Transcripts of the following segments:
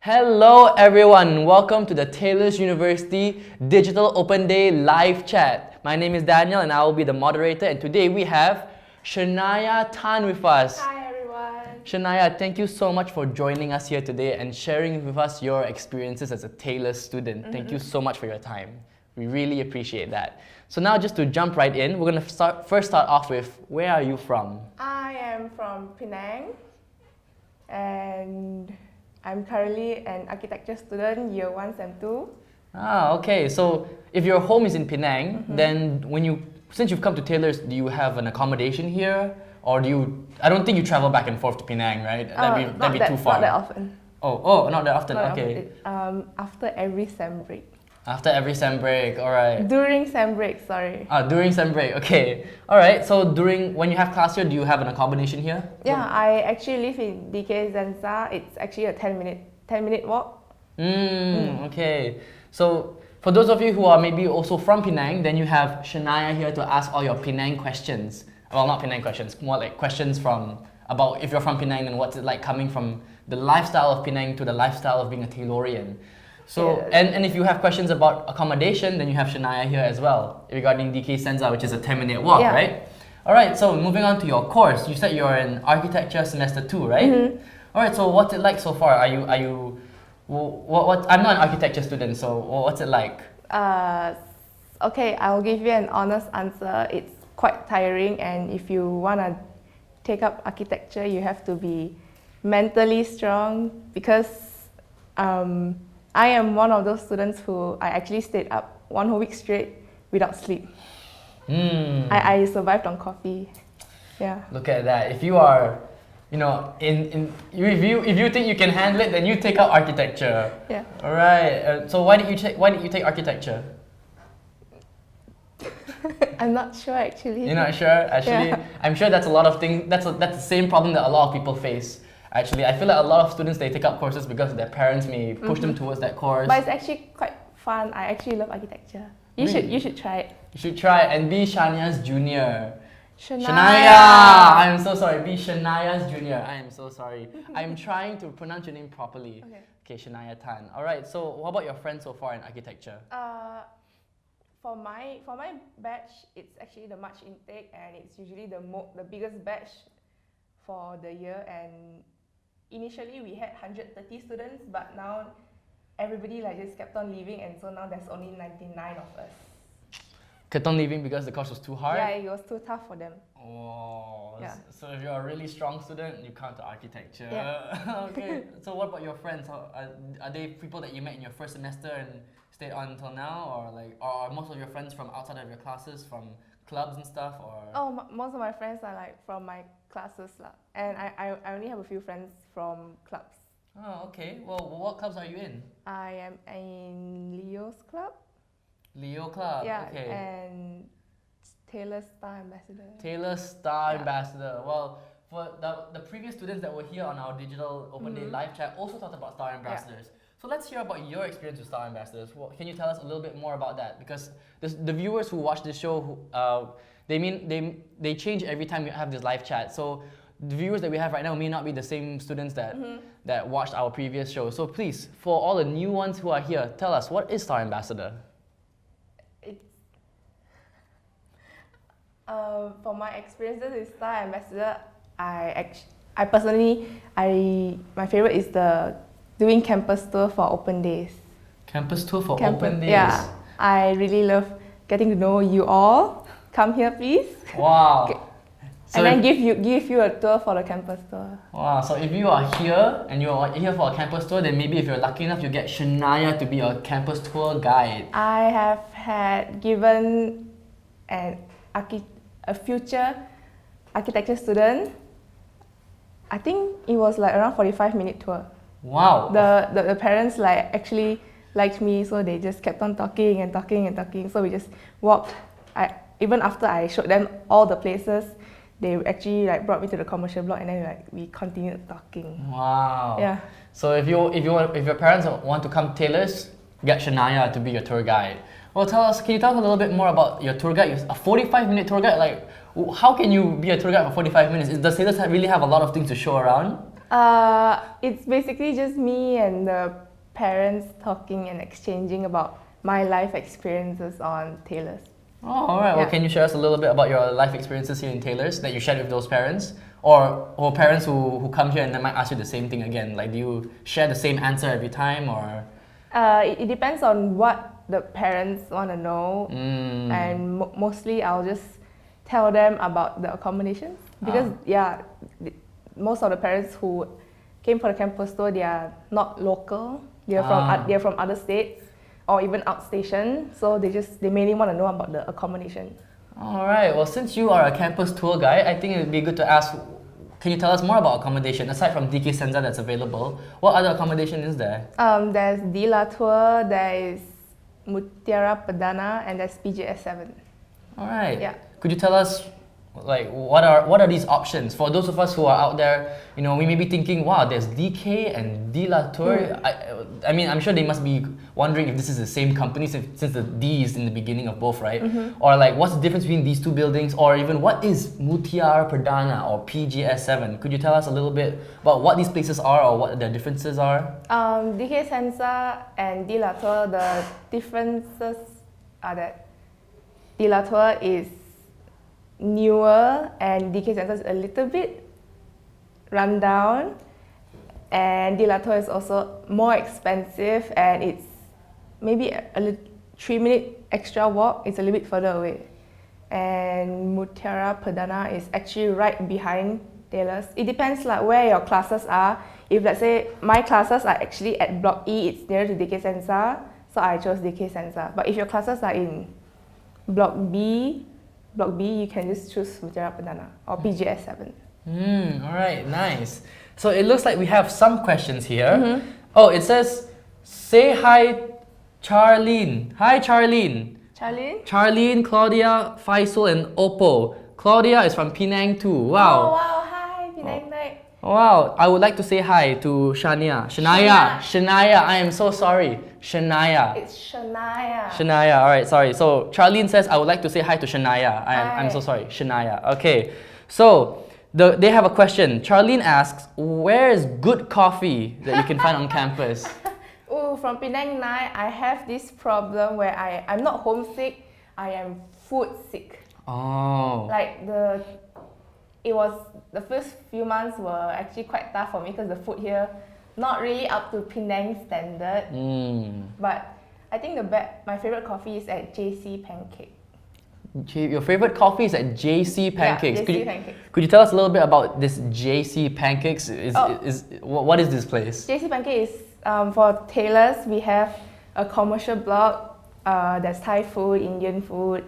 Hello everyone, welcome to the Taylor's University Digital Open Day live chat. My name is Daniel and I will be the moderator, and today we have Shania Tan with us. Hi everyone. Shania, thank you so much for joining us here today and sharing with us your experiences as a Taylor student. Thank you so much for your time. We really appreciate that. So now just to jump right in, we're going to first start off with, where are you from? I am from Penang and I'm currently an architecture student, year 1, sem 2. Ah, okay. So if your home is in Penang, then since you've come to Taylor's, do you have an accommodation here? Or I don't think you travel back and forth to Penang, right? That'd be too far. Not that often. Oh, not that often, Not okay. often. After every sem break. After every sem break, alright. During sem break, sorry. During sem break, okay. Alright, so when you have class here, do you have an accommodation here? Yeah, I actually live in DK Zenza. It's actually a 10-minute walk. Okay. So for those of you who are maybe also from Penang, then you have Shania here to ask all your Penang questions. Well, not Penang questions, more like questions about if you're from Penang and what's it like coming from the lifestyle of Penang to the lifestyle of being a Taylorian. So, and if you have questions about accommodation, then you have Shania here as well, regarding DK Senza, which is a 10-minute walk, right? Alright, so moving on to your course, you said you're in architecture semester 2, right? Alright, so what's it like so far? I'm not an architecture student, so what's it like? Okay, I'll give you an honest answer. It's quite tiring, and if you want to take up architecture, you have to be mentally strong, because I am one of those students who I actually stayed up 1 whole week straight without sleep. I survived on coffee. Yeah. Look at that. If you are, if you think you can handle it, then you take up architecture. Yeah. All right. So why did you take architecture? I'm not sure actually. You're not sure? Actually, Yeah. I'm sure that's a lot of things. That's the same problem that a lot of people face. Actually, I feel like a lot of students, they take up courses because their parents may push them towards that course. But it's actually quite fun. I actually love architecture. You should try it. You should try it and be Shania's junior. Shania! I'm so sorry. Be Shania's junior. I am so sorry. I'm trying to pronounce your name properly. Okay, Shania Tan. Alright, so what about your friends so far in architecture? For my batch, it's actually the March intake, and it's usually the biggest batch for the year. And initially we had 130 students, but now everybody just kept on leaving, and so now there's only 99 of us. Kept on leaving because the course was too hard? Yeah, it was too tough for them. Oh, yeah. So if you're a really strong student, you come to architecture. Yeah. Okay, so what about your friends? Are they people that you met in your first semester and stayed on until now, or are most of your friends from outside of your classes, from clubs and stuff, or? Oh, most of my friends are from my classes and I only have a few friends from clubs. Oh, okay. Well, what clubs are you in? I am in Leo's club. Leo Club, Yeah, okay. and Taylor Star Ambassador. Taylor Star Ambassador. Well, for the previous students that were here on our digital open day live chat also talked about Star Ambassadors. So let's hear about your experience with Star Ambassadors. Can you tell us a little bit more about that? Because the viewers who watch this show, they change every time we have this live chat. So the viewers that we have right now may not be the same students that watched our previous show. So please, for all the new ones who are here, tell us, what is Star Ambassador? For my experiences with Star Ambassador, I personally, my favorite is doing campus tour for open days. Campus tour for open days? Yeah, I really love getting to know you all. Come here, please. Wow. Okay. So and then give you a tour for the campus tour. Wow, so if you are here and you're here for a campus tour, then maybe if you're lucky enough, you get Shania to be your campus tour guide. I have had given a future architecture student, I think it was around 45-minute tour. Wow. The parents actually liked me, so they just kept on talking and talking and talking. So we just walked. Even after I showed them all the places, they actually brought me to the commercial block, and then we continued talking. Wow. Yeah. So if your parents want to come to Taylor's, get Shania to be your tour guide. Well, can you tell us a little bit more about your tour guide? A 45-minute tour guide? How can you be a tour guide for 45 minutes? Does Taylor's really have a lot of things to show around? It's basically just me and the parents talking and exchanging about my life experiences on Taylor's. Oh, all right. Well, Yeah. can you share us a little bit about your life experiences here in Taylor's that you shared with those parents? Or parents who come here and they might ask you the same thing again? Like, do you share the same answer every time or? It depends on what the parents want to know, and mostly I'll just tell them about the accommodations because most of the parents who came for the campus tour, they are not local. They're from other states or even outstation, so they mainly want to know about the accommodation. All right. Well, since you are a campus tour guide, I think it would be good to ask. Can you tell us more about accommodation aside from DK Senza that's available? What other accommodation is there? There's Di La Tour, there is Mutiara Perdana, and there's PGS 7. All right. Yeah. Could you tell us, like, what are these options for those of us who are out there? You know, we may be thinking, wow, there's DK and De La Tour. I mean, I'm sure they must be wondering if this is the same company since the D is in the beginning of both, right? Or like, what's the difference between these two buildings? Or even what is Mutiara Perdana or PGS 7? Could you tell us a little bit about what these places are or what their differences are? DK Senza and De La Tour, the differences are that De La Tour is newer and DK Senza is a little bit run down, and De La Tour is also more expensive and it's maybe a 3-minute extra walk. It's a little bit further away. And Mutiara Perdana is actually right behind Taylor's. It depends like where your classes are. If let's say my classes are actually at Block E, it's near to DK Senza, so I chose DK Senza. But if your classes are in Block B, you can just choose Mutiara Perdana or PGS 7. All right, nice. So it looks like we have some questions here. Oh, it says, say hi, Charlene. Hi, Charlene. Charlene, Claudia, Faisal, and Oppo. Claudia is from Penang too. Wow. Oh wow, hi Penang night. Wow, I would like to say hi to Shania. Shania, I am so sorry. Shania. It's Shania. Shania, alright, sorry. So Charlene says, I would like to say hi to Shania. I'm so sorry. Shania. Okay. So they have a question. Charlene asks, where is good coffee that you can find on campus? Oh, from Penang night, I have this problem where I'm not homesick, I am food sick. Oh. Like the first few months were actually quite tough for me because the food here not really up to Penang standard. But I think my favorite coffee is at JC Pancake. Your favorite coffee is at JC Pancakes. Yeah, JC Pancakes. Could you tell us a little bit about this JC Pancakes? What is this place? JC Pancake is for Taylor's. We have a commercial block. There's Thai food, Indian food,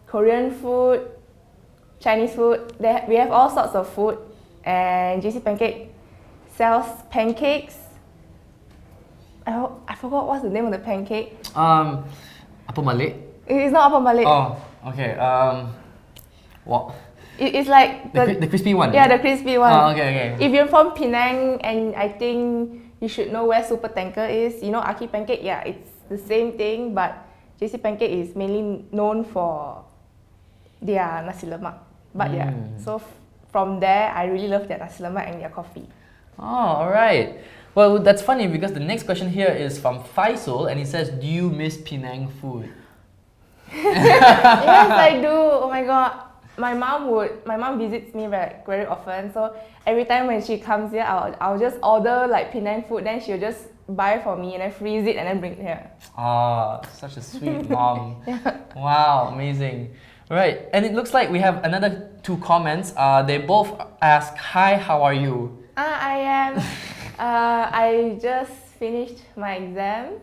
Korean food, Chinese food. We have all sorts of food, and JC Pancake sells pancakes. I forgot what's the name of the pancake. Apa Malik? It's not Apa Malik. Oh, okay. What? It's like the crispy one. Yeah, the crispy one. Oh, okay. If you're from Penang, and I think you should know where Super Tanker is. You know Aki Pancake? Yeah, it's the same thing, but JC Pancake is mainly known for their nasi lemak. But yeah, so from there, I really love their nasi lemak and their coffee. Oh, alright. Well, that's funny because the next question here is from Faisal and he says, do you miss Penang food? Yes, I do. Oh my god. My mom visits me very often, so every time when she comes here, I'll just order like Penang food, then she'll just buy for me and then freeze it and then bring it here. Ah, such a sweet mom. Yeah. Wow, amazing. Right, and it looks like we have another 2 comments. They both ask, hi, how are you? I am. I just finished my exam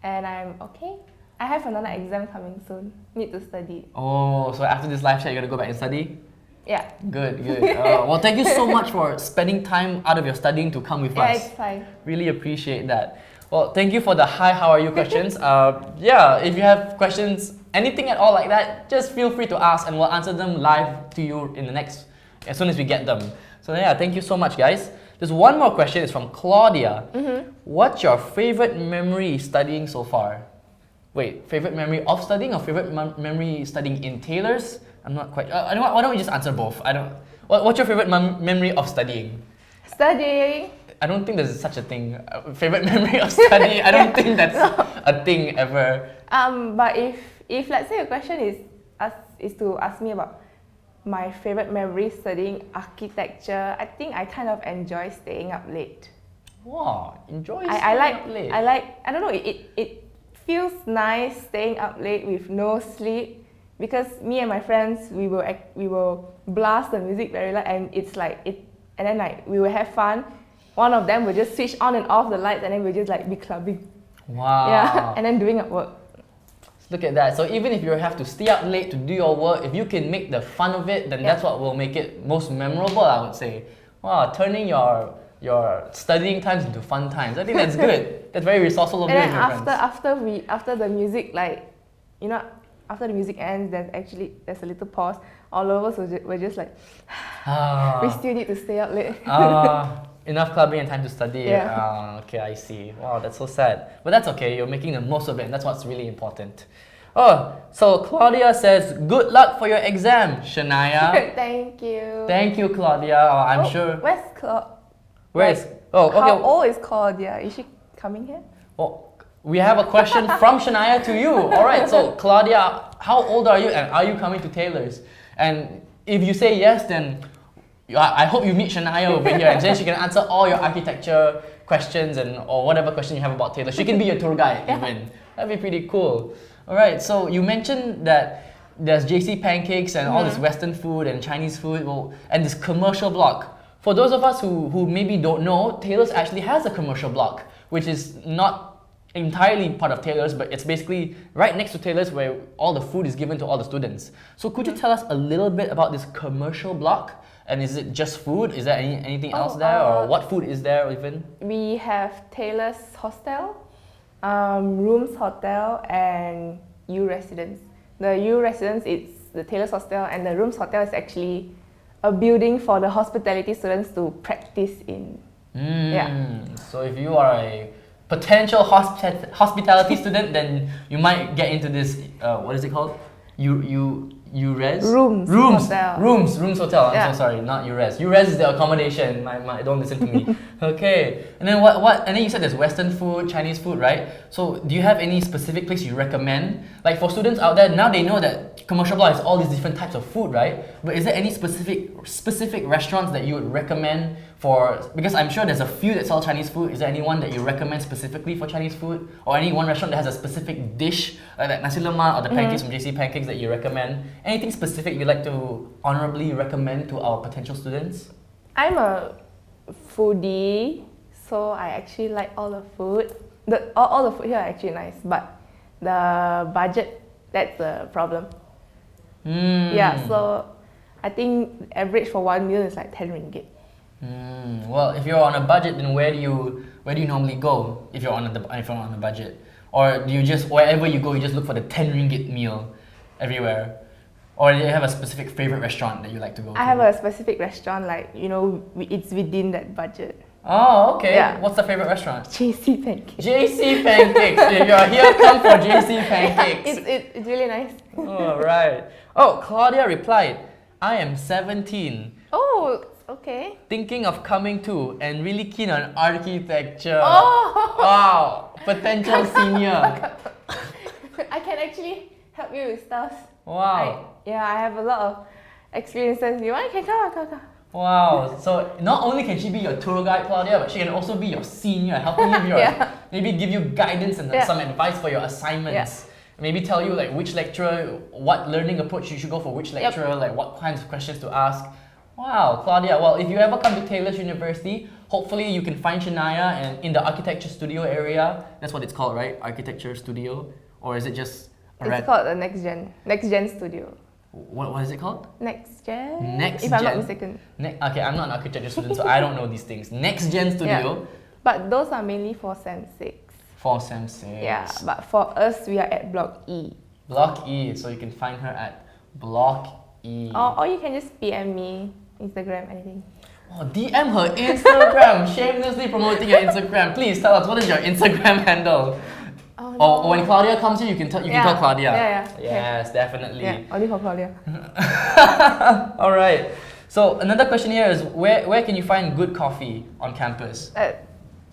and I'm okay. I have another exam coming soon. Need to study. Oh, so after this live chat, you're gonna go back and study? Yeah. Good. Well, thank you so much for spending time out of your studying to come with us. Yeah, it's fine. Really appreciate that. Well, thank you for the hi, how are you questions. Yeah, if you have questions, anything at all like that, just feel free to ask and we'll answer them live to you in the next, as soon as we get them. So yeah, thank you so much, guys. There's one more question, it's from Claudia. What's your favorite memory studying so far? Wait, favorite memory of studying or favorite memory studying in Taylor's? I'm not quite. Why don't we just answer both? What's your favorite memory of studying? Studying. I don't think there's such a thing. Favorite memory of study. I don't think that's a thing ever. But if let's say a question is to ask me about my favorite memory studying architecture, I think I kind of enjoy staying up late. Wow, enjoy I staying like up late. I don't know, it feels nice staying up late with no sleep, because me and my friends we will blast the music very loud, and it's like it, and then like we will have fun. One of them will just switch on and off the lights, and then we'll just like be clubbing. Wow. Yeah, and then doing at work. Look at that. So even if you have to stay up late to do your work, if you can make the fun of it, then that's what will make it most memorable, I would say. Wow, turning your studying times into fun times. I think that's good. That's very resourceful of you And and then your friends. after the music, like, you know, after the music ends, there's a little pause. All of us were just like, we still need to stay up late. Enough clubbing and time to study. Yeah. Okay, I see. Wow, that's so sad. But that's okay. You're making the most of it, and that's what's really important. Oh, so Claudia says, good luck for your exam, Shania. Thank you. Thank you, Claudia. I'm sure. Where's Claudia? Where is? Oh, okay. How old is Claudia? Is she coming here? Well, we have a question from Shania to you. All right, so Claudia, how old are you, and are you coming to Taylor's? And if you say yes, then I hope you meet Shania over here, and then she can answer all your architecture questions or whatever question you have about Taylor. She can be your tour guide even. That'd be pretty cool. All right, so you mentioned that there's JC pancakes and all this Western food and Chinese food, and this commercial block. For those of us who maybe don't know, Taylor's actually has a commercial block, which is not entirely part of Taylor's, but it's basically right next to Taylor's where all the food is given to all the students. So could you tell us a little bit about this commercial block? And is it just food? Is there anything else there? Or what food is there even? We have Taylor's Hostel, Rooms Hotel, and U Residence. The U Residence is the Taylor's Hostel, and the Rooms Hotel is actually a building for the hospitality students to practice in. So if you are a potential hospitality student, then you might get into this, what is it called? Rooms Hotel. Rooms Hotel. I'm so sorry, not URES. URES is the accommodation. Don't listen to me. Okay. And then what? And then you said there's Western food, Chinese food, right? So do you have any specific place you recommend? Like for students out there, now they know that commercial block is all these different types of food, right? But is there any specific restaurants that you would recommend for? Because I'm sure there's a few that sell Chinese food. Is there anyone that you recommend specifically for Chinese food, or any one restaurant that has a specific dish, like nasi lemak or the pancakes from JC Pancakes that you recommend? Anything specific you'd like to honorably recommend to our potential students? I'm a foodie, so I actually like all the food. All the food here are actually nice, but the budget, that's the problem. Yeah, so I think average for one meal is like 10 ringgit. Well, if you're on a budget, then where do you normally go if you're on a budget? Or do you just, wherever you go, you just look for the 10 ringgit meal everywhere? Or do you have a specific favorite restaurant that you like to go to? I have a specific restaurant, like, you know, it's within that budget. Oh, okay. Yeah. What's the favorite restaurant? JC Pancakes. JC Pancakes. If you're here, come for JC Pancakes. It's really nice. All right. Oh, Claudia replied, I am 17. Oh, okay. Thinking of coming to and really keen on architecture. Oh! Wow. Potential senior. I can actually help you with stuff. Wow. I have a lot of experiences. You want? Can come. Wow. So not only can she be your tour guide, Claudia, but she can also be your senior, helping you with your, maybe give you guidance and some advice for your assignments. Maybe tell you like which lecturer, what learning approach you should go for which lecturer, like what kinds of questions to ask. Wow, Claudia. Well, if you ever come to Taylor's University, hopefully you can find Shania and in the architecture studio area. That's what it's called, right? Architecture studio, or is it just? It's called the Next Gen Studio. What is it called? Next Gen. Next if Gen. I'm not mistaken. Okay, I'm not an architecture student, so I don't know these things. Next Gen Studio. Yeah. But those are mainly for Sem 6. For Sem 6. Yeah, but for us, we are at Block E. Block E, so you can find her at Block E. Or you can just PM me, Instagram, anything. Oh, DM her Instagram. Shamelessly promoting your Instagram. Please tell us, what is your Instagram handle? Oh, no. Or when Claudia comes here, you can tell Claudia. Yeah. Yes, definitely. Yeah, only for Claudia. All right. So another question here is where can you find good coffee on campus?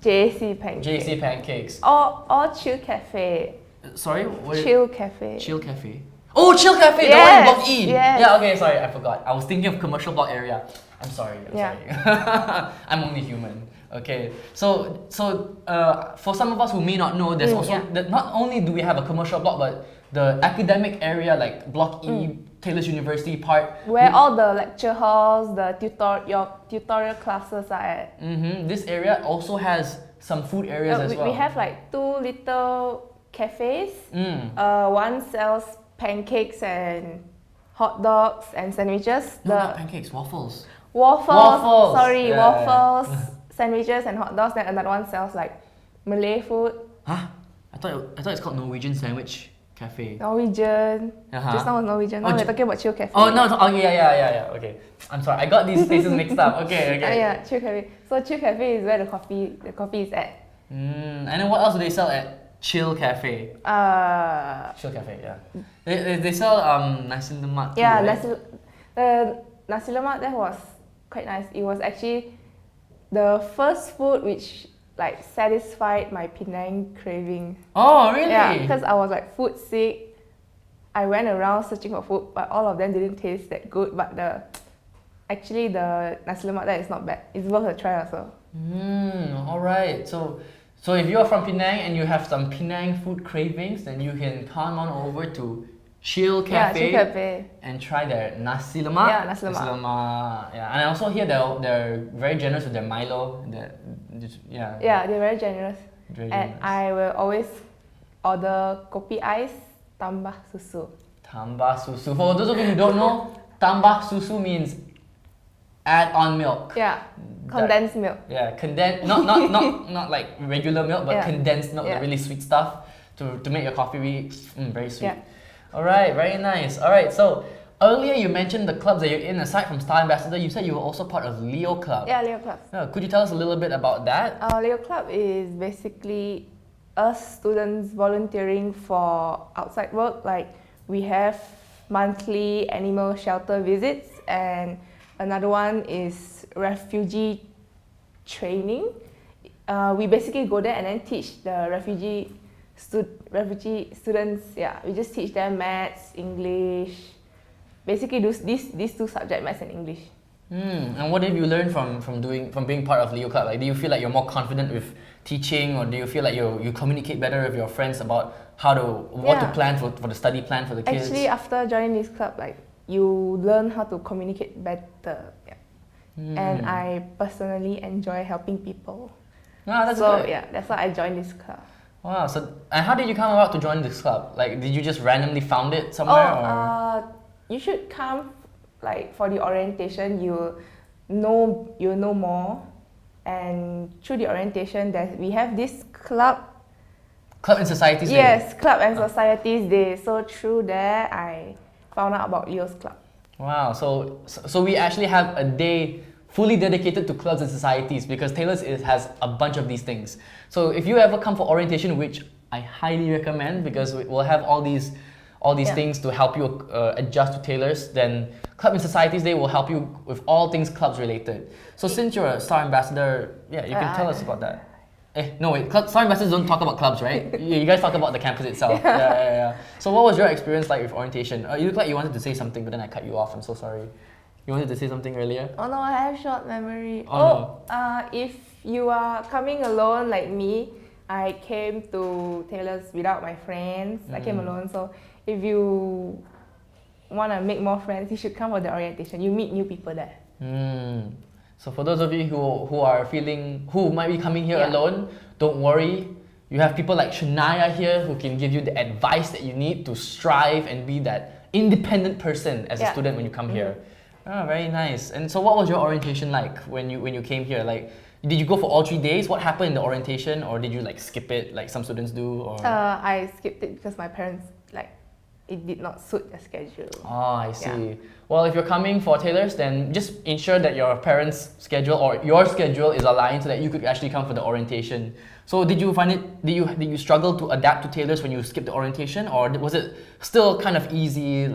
JC Pancakes. JC Pancakes. Or Chill Cafe. Sorry? Chill Cafe. Chill Cafe. Oh, Chill Cafe! Yes, The one in Block E! yes. Yeah, okay, sorry, I forgot. I was thinking of commercial block area. I'm sorry. I'm only human. Okay, so for some of us who may not know, there's also that not only do we have a commercial block, but the academic area like Block E, Taylor's University part, where all the lecture halls, the your tutorial classes are at. This area also has some food areas as well. We have like 2 little cafes. One sells pancakes and hot dogs and sandwiches. No, not pancakes, waffles. Waffles. Sorry, Yeah. waffles, sandwiches and hot dogs. Then another one sells like Malay food. Huh? I thought it's called Norwegian Sandwich Cafe. Norwegian. Just now was Norwegian. Now we're talking about Chill Cafe. Oh no! Yeah. Okay, I'm sorry. I got these places mixed up. Okay. Yeah, Chill Cafe. So Chill Cafe is where the coffee is at. And then what else do they sell at Chill Cafe? Chill Cafe, yeah. They sell nasi lemak. Yeah, too, right? nasi lemak there was quite nice. It was actually the first food which like satisfied my Penang craving. Oh really? Yeah, because I was like food sick. I went around searching for food, but all of them didn't taste that good. But the nasi lemak there is not bad. It's worth a try also. Alright. So if you're from Penang and you have some Penang food cravings, then you can come on over to Chill Cafe, Chill Cafe and try their nasi lemak. Yeah, nasi lemak. Yeah, and I also hear they're very generous with their Milo. Yeah, they're very generous. And I will always order kopi ice tambah susu. Tambah susu. For those of you who don't know, tambah susu means add on milk. Yeah, condensed milk. Yeah, condensed, not like regular milk, but condensed milk, the really sweet stuff to make your coffee really very sweet. Yeah. Alright, very nice. Alright, so earlier you mentioned the clubs that you're in. Aside from Star Ambassador, you said you were also part of Leo Club. Yeah, Leo Club. Could you tell us a little bit about that? Leo Club is basically us students volunteering for outside work. Like we have monthly animal shelter visits, and another one is refugee training. We basically go there and then teach the refugee students. Yeah, we just teach them maths, English. Basically, these 2 subjects, maths and English. And what have you learned from being part of Leo Club? Like, do you feel like you're more confident with teaching, or do you feel like you communicate better with your friends about what to plan for the study plan for the kids? Actually, after joining this club, like you learn how to communicate better. Yeah. And I personally enjoy helping people. That's so good. Yeah, that's why I joined this club. Wow. So, and how did you come about to join this club? Like, did you just randomly found it somewhere? You should come like for the orientation. You'll know more, and through the orientation, we have this club and Societies Day. Yes, Club and Societies Day. So through there, I found out about Leo's Club. Wow. So we actually have a day fully dedicated to clubs and societies, because Taylor's has a bunch of these things. So if you ever come for orientation, which I highly recommend, because we'll have all these things to help you adjust to Taylor's, then Club and Societies Day will help you with all things clubs related. So since you're a Star Ambassador, you can tell us about that. No wait, Star Ambassadors don't talk about clubs, right? You guys talk about the campus itself. Yeah. So what was your experience like with orientation? You look like you wanted to say something, but then I cut you off. I'm so sorry. You wanted to say something earlier? Oh no, I have short memory. No. If you are coming alone like me, I came to Taylor's without my friends. I came alone. So if you want to make more friends, you should come for the orientation. You meet new people there. So for those of you who might be coming here alone, don't worry. You have people like Shania here who can give you the advice that you need to strive and be that independent person as a student when you come here. Very nice. And so what was your orientation like when you came here? Like, did you go for all 3 days? What happened in the orientation, or did you like skip it like some students do? Or I skipped it because my parents it did not suit their schedule. Oh, I see. Yeah. Well, if you're coming for Taylor's, then just ensure that your parents' schedule or your schedule is aligned so that you could actually come for the orientation. So did you find it? Did you struggle to adapt to tailors when you skipped the orientation, or was it still kind of easy?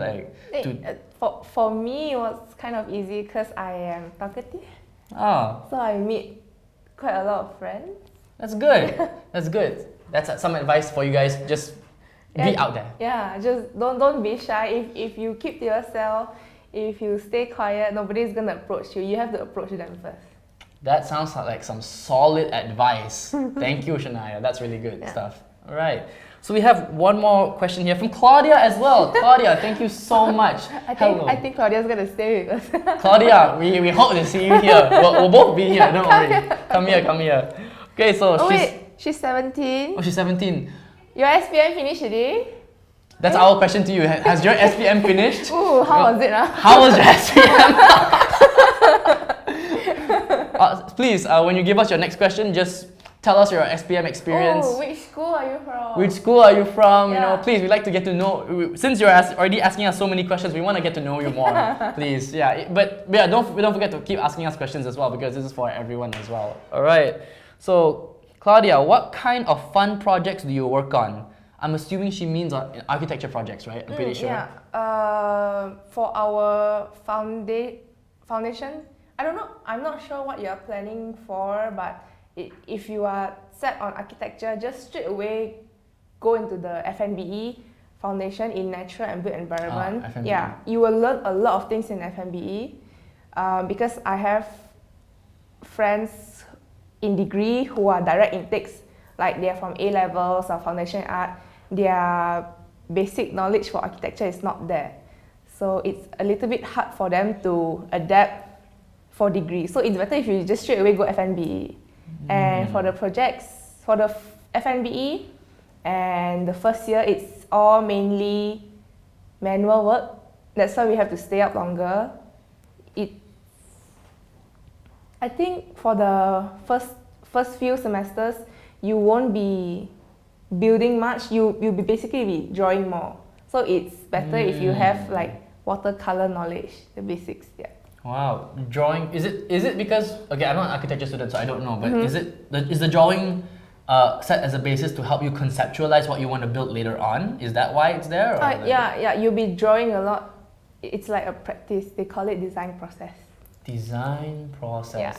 For me, it was kind of easy because I am talkative. Ah, So I meet quite a lot of friends. that's good. That's good. That's some advice for you guys. Just be out there. Yeah, just don't be shy. If you keep to yourself, if you stay quiet, nobody's gonna approach you. You have to approach them first. That sounds like some solid advice. Thank you, Shania. That's really good stuff. All right. So we have one more question here from Claudia as well. Claudia, thank you so much. I think Claudia's gonna stay with us. Claudia, we hope to see you here. We'll both be here. Don't worry. Come here. Okay, so she's 17. Oh, she's 17. Your SPM finished today? That's our question to you. Has your SPM finished? Ooh, how was it? How was your SPM? Please, when you give us your next question, just tell us your SPM experience. Oh, which school are you from? Which school are you from? Yeah. You know, please, we'd like to get to know. Since you're already asking us so many questions, we want to get to know you more. Please, yeah. But yeah, don't forget to keep asking us questions as well, because this is for everyone as well. All right. So, Claudia, what kind of fun projects do you work on? I'm assuming she means architecture projects, right? I'm pretty sure. Yeah. For our foundation, I don't know. I'm not sure what you're planning for, but if you are set on architecture, just straight away go into the FNBE foundation in natural and built environment. FNBE. Yeah, you will learn a lot of things in FNBE because I have friends in degree who are direct intakes, like they are from A levels or foundation art. Their basic knowledge for architecture is not there, so it's a little bit hard for them to adapt for degree. So it's better if you just straight away go FNBE. And for the projects, for the FNBE and the first year, it's all mainly manual work. That's why we have to stay up longer. I think for the first few semesters, you won't be building much. You'll be basically be drawing more. So it's better if you have like watercolor knowledge, the basics. Yeah. Wow, drawing, is it because, okay, I'm not an architecture student, so I don't know, but is the drawing set as a basis to help you conceptualize what you want to build later on? Is that why it's there? Or yeah, you'll be drawing a lot. It's like a practice. They call it design process. Design process. Yeah.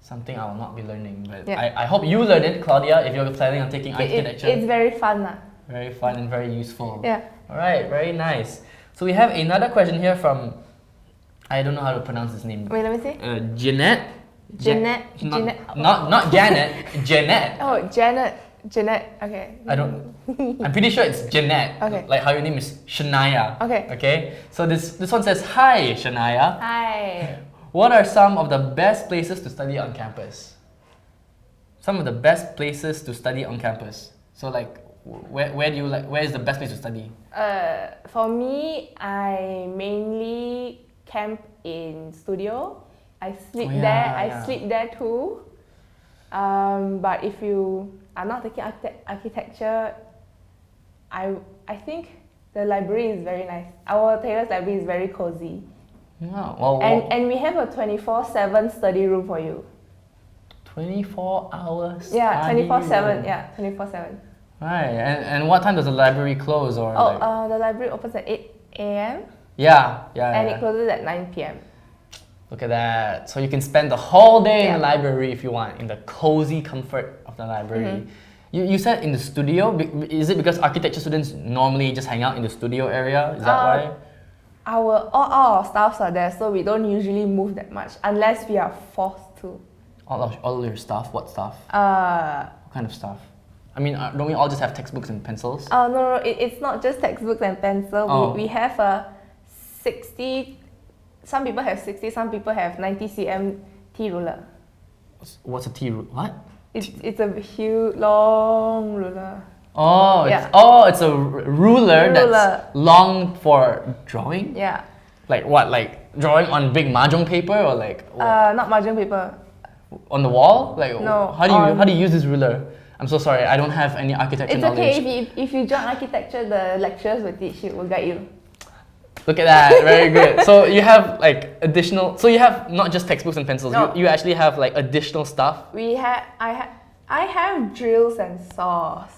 Something I will not be learning, but yeah. I hope you learn it, Claudia, if you're planning on taking architecture. It's very fun. Very fun and very useful. Yeah. Alright, very nice. So we have another question here from, I don't know how to pronounce his name. Wait, let me see. Jeanette. Jeanette. Not Janet. Jeanette. Oh, Janet. Okay. I'm pretty sure it's Jeanette. Okay. Like how your name is Shania. Okay. Okay. So this one says, "Hi, Shania. Hi. What are some of the best places to study on campus?" Some of the best places to study on campus. So like, where is the best place to study? For me, I mainly camp in studio. I sleep there. I sleep there too. But if you are not taking architecture, I think the library is very nice. Our Taylor's library is very cozy. Wow. And we have a 24/7 study room for you. 24 hours. Yeah, 24/7. Yeah, 24/7. Right. And what time does the library close or? The library opens at 8 a.m. Yeah. And it closes at 9 p.m. Look at that. So you can spend the whole day in the library if you want, in the cozy comfort of the library. You said in the studio. Is it because architecture students normally just hang out in the studio area? Is that why? All our staffs are there, so we don't usually move that much unless we are forced to. All your stuff? What stuff? What kind of stuff? I mean, don't we all just have textbooks and pencils? No, it's not just textbooks and pencil. We have a 60. Some people have 60. Some people have 90 cm T ruler. What's a T ruler? What? It's a huge long ruler. Oh, it's a ruler that's long for drawing? Yeah. Like what? Like drawing on big mahjong paper or like? Not mahjong paper. On the wall? Like no. How do you use this ruler? I'm so sorry, I don't have any architecture knowledge. It's okay if you join architecture, the lecturers will teach you, will guide you. Look at that, very good. So you have like additional. So you have not just textbooks and pencils. No. You actually have like additional stuff. I I have drills and saws.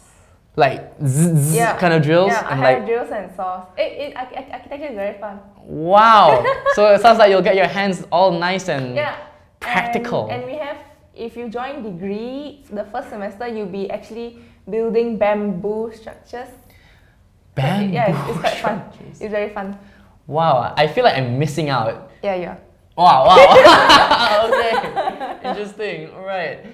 Like zzz, kind of drills? Yeah, and I have like, drills and saws. Architecture is very fun. wow! So it sounds like you'll get your hands all nice and practical. And we have, if you join degree, the first semester you'll be actually building bamboo structures. Bamboo Yeah, it's quite fun. structures. It's very fun. Wow, I feel like I'm missing out. Yeah. Wow, wow. Okay, interesting. All right.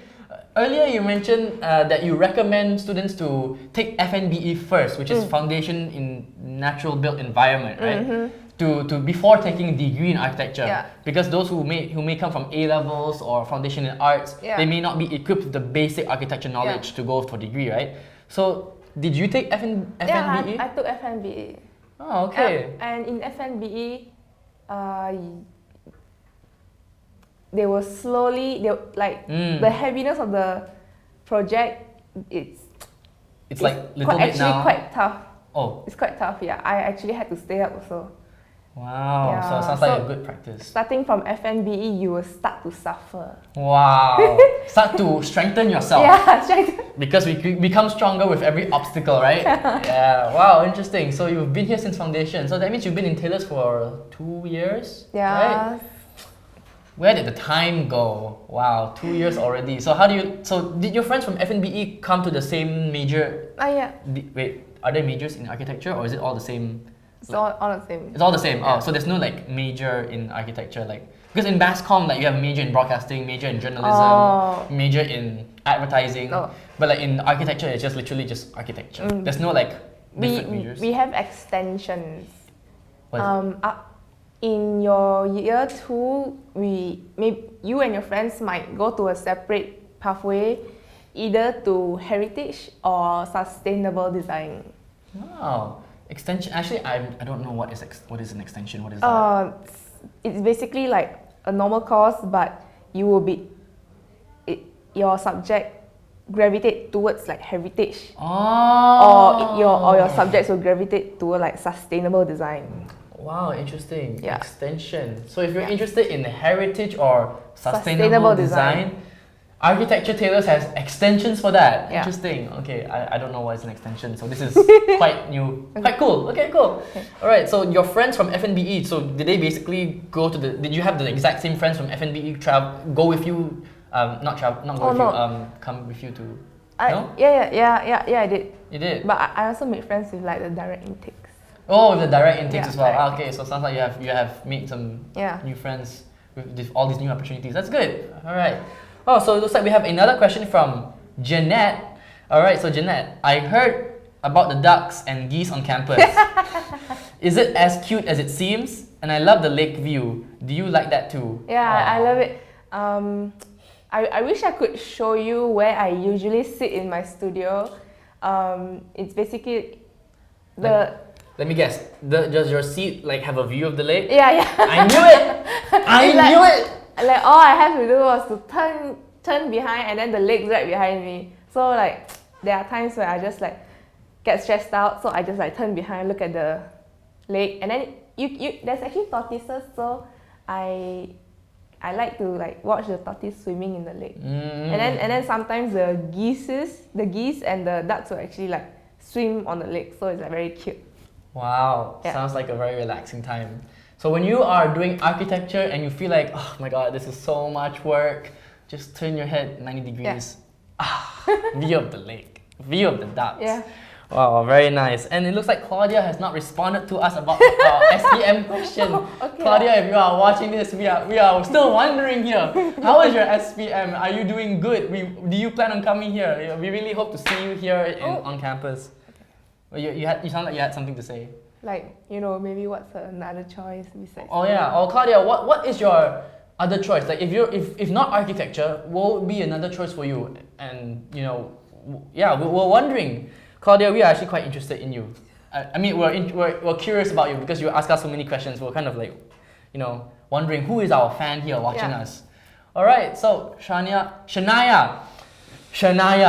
Earlier you mentioned that you recommend students to take FNBE first, which is Foundation in Natural Built Environment, right? To before taking a degree in architecture, because those who may come from A levels or Foundation in Arts, they may not be equipped with the basic architecture knowledge to go for degree, right? So did you take FNBE? Yeah, I took FNBE. Oh, okay. And in FNBE, they were slowly, the heaviness of the project, it's like little bit now. quite tough. Oh. It's quite tough, yeah. I actually had to stay up also. Wow, Yeah, so it sounds like a good practice. Starting from FNBE, you will start to suffer. Wow. Start to strengthen yourself. Yeah, strengthen. Because we become stronger with every obstacle, right? Yeah. Wow, interesting. So you've been here since foundation. So that means you've been in Taylor's for 2 years? Yeah. Right? Where did the time go? Wow, 2 years already. So did your friends from FNBE come to the same major? Yeah. Wait, are there majors in architecture or is it all the same? It's all the same. It's all the same. Yeah. Oh, so there's no like major in architecture, like because in Bascom like you have major in broadcasting, major in journalism, major in advertising. Oh. But like in architecture, it's just literally just architecture. There's no like different majors. We have extensions. What is it? In your year 2, you and your friends might go to a separate pathway, either to heritage or sustainable design. Wow. Extension. Actually, I don't know what is an extension. What is that? It's basically like a normal course, but you will your subject gravitate towards like heritage. Oh. Or your subjects will gravitate toward like sustainable design. Wow, interesting. Yeah. Extension. So if you're interested in heritage or sustainable design, Architecture Taylor's has extensions for that. Yeah. Interesting. Okay, I don't know what is an extension, so this is quite new. Quite cool. Okay, cool. Alright, so your friends from FNBE, so did they basically go to did you have the exact same friends from FNBE go with you, come with you to, no? Yeah, I did. You did? But I also made friends with like the direct intakes. Oh, with the direct intakes as well. direct Okay, so sounds like you have made some new friends with all these new opportunities. That's good. Alright. Oh, so it looks like we have another question from Jeanette. Alright, so Jeanette, I heard about the ducks and geese on campus. Is it as cute as it seems? And I love the lake view. Do you like that too? Yeah, I love it. I wish I could show you where I usually sit in my studio. It's basically Let me guess. Does your seat like have a view of the lake? Yeah. I knew it! I knew it! Like all I have to do was to turn behind and then the lake's right behind me. So like there are times where I just like get stressed out, so I just like turn behind, look at the lake, and then there's actually tortoises, so I like to like watch the tortoise swimming in the lake. And then sometimes the geese and the ducks will actually like swim on the lake, so it's like very cute. Wow, sounds like a very relaxing time. So when you are doing architecture and you feel like, oh my god, this is so much work, just turn your head 90 degrees. View of the lake, view of the ducks. Yeah. Wow, very nice. And it looks like Claudia has not responded to us about our SPM question. Okay. Claudia, if you are watching this, we are still wondering here. How is your SPM? Are you doing good? Do you plan on coming here? We really hope to see you here on campus. You sound like you had something to say. Like, maybe what's another choice besides? Oh yeah. Oh Claudia, what is your other choice? Like if not architecture, what would be another choice for you? And we're wondering. Claudia, we are actually quite interested in you. I mean, we're curious about you because you ask us so many questions. We're kind of like, wondering who is our fan here watching us. All right. So Shania. Yeah. Shania.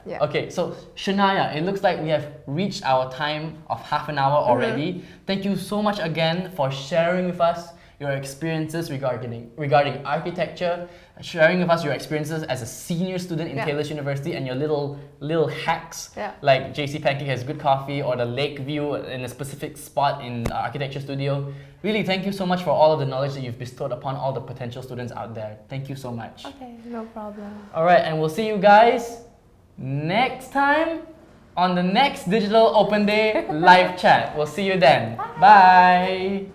Yeah. Okay, so Shania, it looks like we have reached our time of half an hour already. Thank you so much again for sharing with us your experiences regarding architecture, sharing with us your experiences as a senior student in Taylor's University, and your little hacks, like JC Pancake has good coffee, or the lake view in a specific spot in the architecture studio. Really, thank you so much for all of the knowledge that you've bestowed upon all the potential students out there. Thank you so much. Okay, no problem. All right, and we'll see you guys next time on the next Digital Open Day live chat. We'll see you then. Bye.